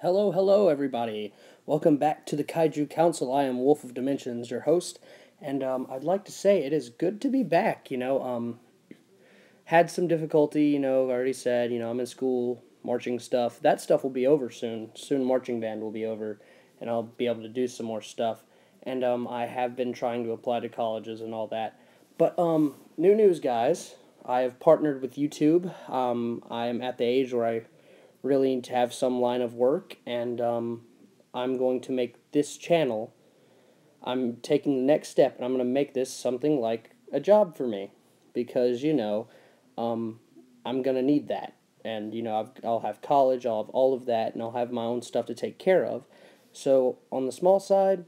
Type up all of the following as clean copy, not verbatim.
Hello, hello, everybody. Welcome back to the Kaiju Council. I am Wolf of Dimensions, your host, and I'd like to say it is good to be back. Had some difficulty. I already said. I'm in school, marching stuff. That stuff will be over soon. Soon, marching band will be over, and I'll be able to do some more stuff. And I have been trying to apply to colleges and all that. But new news, guys. I have partnered with YouTube. I am at the age where I really need to have some line of work, and I'm going to make this channel. I'm taking the next step, and I'm going to make this something like a job for me, because I'm going to need that, and I'll have college, I'll have all of that, and I'll have my own stuff to take care of. So on the small side,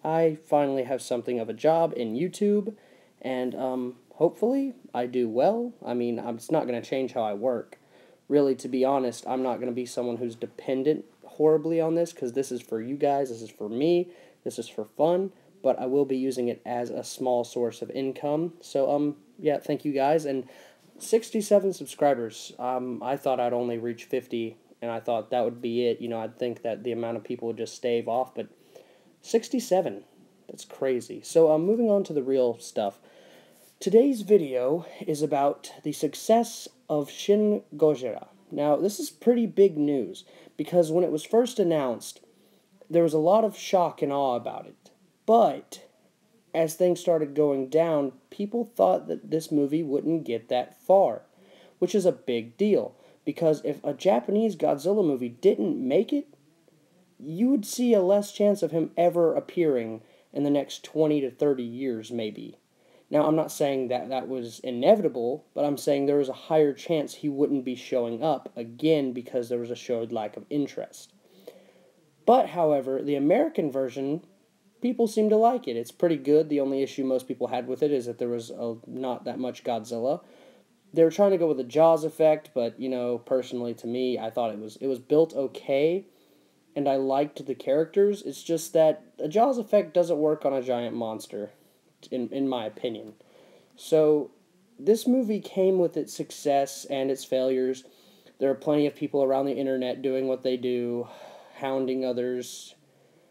I finally have something of a job in YouTube, and hopefully I do well. I mean, it's not going to change how I work. Really, to be honest, I'm not going to be someone who's dependent horribly on this, because this is for you guys, this is for me, this is for fun, but I will be using it as a small source of income. So, yeah, thank you guys, and 67 subscribers. I thought I'd only reach 50, and I thought that would be it. I'd think that the amount of people would just stave off, but 67, that's crazy. So, moving on to the real stuff. Today's video is about the success of Shin Gojira. Now, this is pretty big news, because when it was first announced, there was a lot of shock and awe about it. But, as things started going down, people thought that this movie wouldn't get that far, which is a big deal, because if a Japanese Godzilla movie didn't make it, you would see a less chance of him ever appearing in the next 20 to 30 years, maybe. Now, I'm not saying that that was inevitable, but I'm saying there was a higher chance he wouldn't be showing up again because there was a showed lack of interest. But, however, the American version, people seem to like it. It's pretty good. The only issue most people had with it is that there was not that much Godzilla. They were trying to go with a Jaws effect, but, personally to me, I thought it was built okay, and I liked the characters. It's just that a Jaws effect doesn't work on a giant monster, in my opinion. So, this movie came with its success and its failures. There are plenty of people around the internet doing what they do, hounding others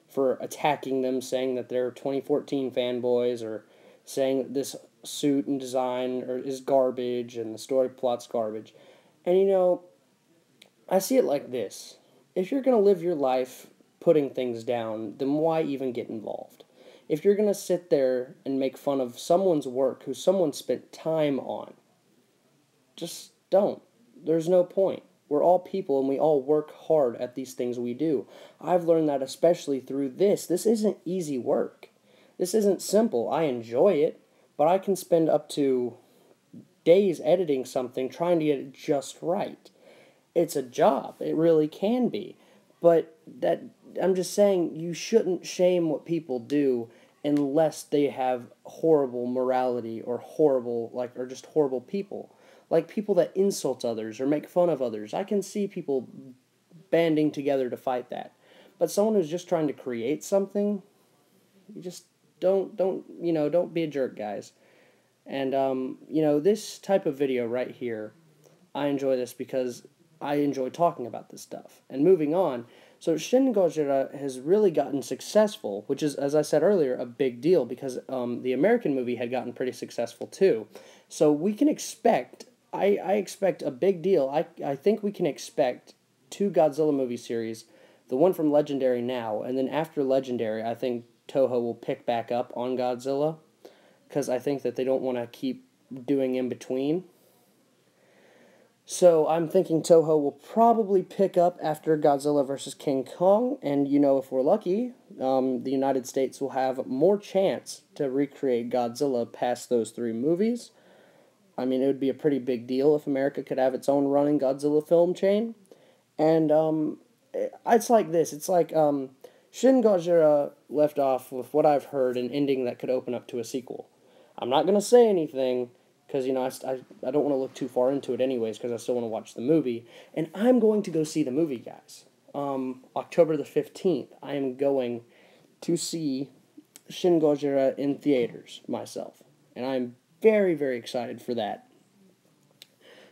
for attacking them, saying that they're 2014 fanboys, or saying that this suit and design is garbage and the story plot's garbage. And I see it like this. If you're going to live your life putting things down, then why even get involved? If you're going to sit there and make fun of someone's work who someone spent time on, just don't. There's no point. We're all people, and we all work hard at these things we do. I've learned that especially through this. This isn't easy work. This isn't simple. I enjoy it, but I can spend up to days editing something trying to get it just right. It's a job. It really can be. But I'm just saying, you shouldn't shame what people do unless they have horrible morality or or just horrible people. Like people that insult others or make fun of others. I can see people banding together to fight that. But someone who's just trying to create something, you just don't be a jerk, guys. And, this type of video right here, I enjoy this because I enjoy talking about this stuff. And moving on, so Shin Gojira has really gotten successful, which is, as I said earlier, a big deal, because the American movie had gotten pretty successful too. So we can expect, I expect a big deal. I think we can expect 2 Godzilla movie series, the one from Legendary now, and then after Legendary, I think Toho will pick back up on Godzilla, because I think that they don't want to keep doing in between. So I'm thinking Toho will probably pick up after Godzilla vs. King Kong, and if we're lucky, the United States will have more chance to recreate Godzilla past those 3 movies. I mean, it would be a pretty big deal if America could have its own running Godzilla film chain. And it's like this. It's like Shin Gojira left off with what I've heard, an ending that could open up to a sequel. I'm not going to say anything, because, I don't want to look too far into it anyways, because I still want to watch the movie. And I'm going to go see the movie, guys. October the 15th, I am going to see Shin Gojira in theaters myself. And I'm very, very excited for that.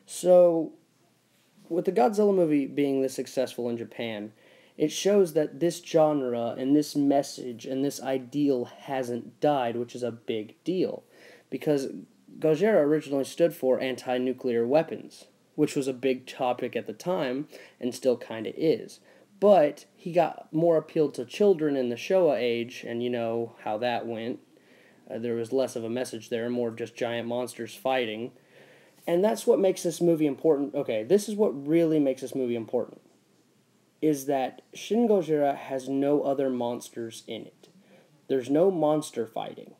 So, with the Godzilla movie being this successful in Japan, It shows that this genre and this message and this ideal hasn't died, which is a big deal. Because Gojira originally stood for anti-nuclear weapons, which was a big topic at the time and still kind of is. But he got more appealed to children in the Showa age, and you know how that went. There was less of a message there, more of just giant monsters fighting. And that's what makes this movie important. Okay, this is what really makes this movie important. Is that Shin Gojira has no other monsters in it. There's no monster fighting.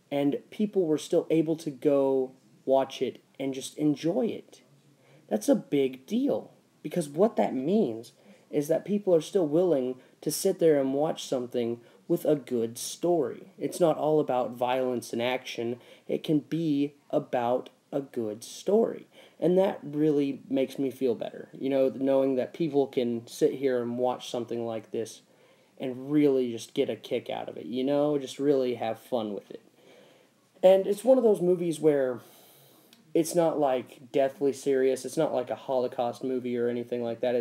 And people were still able to go watch it and just enjoy it. That's a big deal. Because what that means is that people are still willing to sit there and watch something with a good story. It's not all about violence and action. It can be about a good story. And that really makes me feel better. You know, knowing that people can sit here and watch something like this and really just get a kick out of it. You know, just really have fun with it. And it's one of those movies where it's not like deathly serious. It's not like a Holocaust movie or anything like that.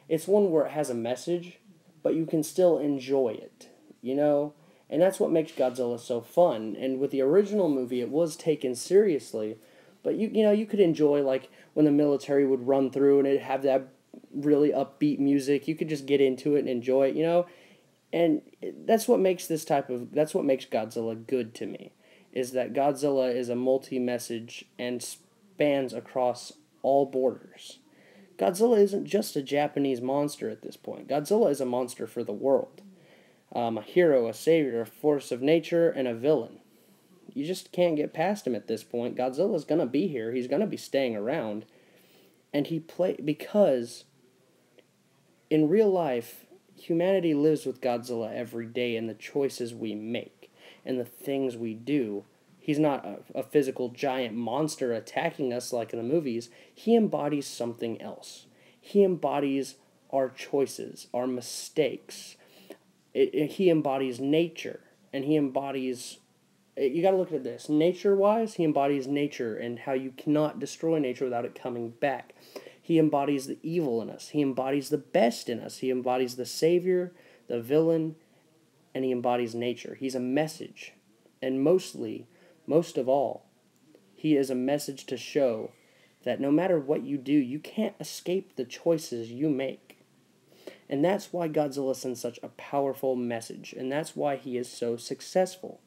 It's one where it has a message, but you can still enjoy it, you know? And that's what makes Godzilla so fun. And with the original movie, it was taken seriously, but you know, you could enjoy like when the military would run through and it'd have that really upbeat music. You could just get into it and enjoy it, you know? And that's what makes that's what makes Godzilla good to me, is that Godzilla is a multi-message and spans across all borders. Godzilla isn't just a Japanese monster at this point. Godzilla is a monster for the world. A hero, a savior, a force of nature, and a villain. You just can't get past him at this point. Godzilla's gonna be here. He's gonna be staying around. And because in real life, humanity lives with Godzilla every day in the choices we make and the things we do. He's not a physical giant monster attacking us like in the movies. He embodies something else. He embodies our choices, our mistakes. He embodies nature, and he embodies... You gotta look at this. Nature-wise, he embodies nature and how you cannot destroy nature without it coming back. He embodies the evil in us. He embodies the best in us. He embodies the savior, the villain, and he embodies nature. He's a message. And most of all, he is a message to show that no matter what you do, you can't escape the choices you make. And that's why Godzilla sends such a powerful message, and that's why he is so successful.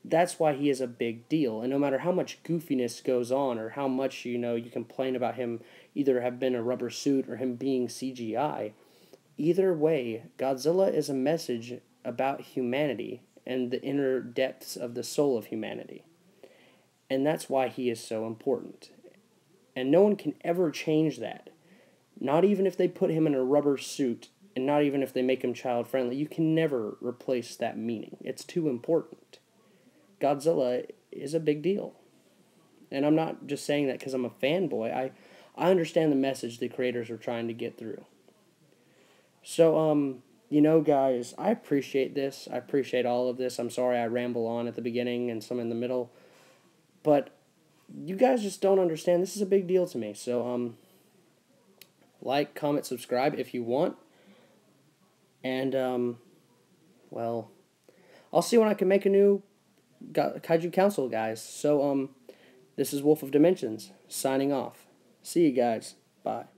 That's why he is a big deal, and no matter how much goofiness goes on, or how much, you know, you complain about him either have been a rubber suit or him being CGI, either way, Godzilla is a message about humanity and the inner depths of the soul of humanity. And that's why he is so important. And no one can ever change that. Not even if they put him in a rubber suit, and not even if they make him child-friendly. You can never replace that meaning. It's too important. Godzilla is a big deal. And I'm not just saying that because I'm a fanboy. I understand the message the creators are trying to get through. So, you know, guys, I appreciate this. I appreciate all of this. I'm sorry I ramble on at the beginning and some in the middle. But you guys just don't understand. This is a big deal to me. So, like, comment, subscribe if you want. And, well, I'll see when I can make a new Kaiju Council, guys. So, this is Wolf of Dimensions, signing off. See you guys. Bye.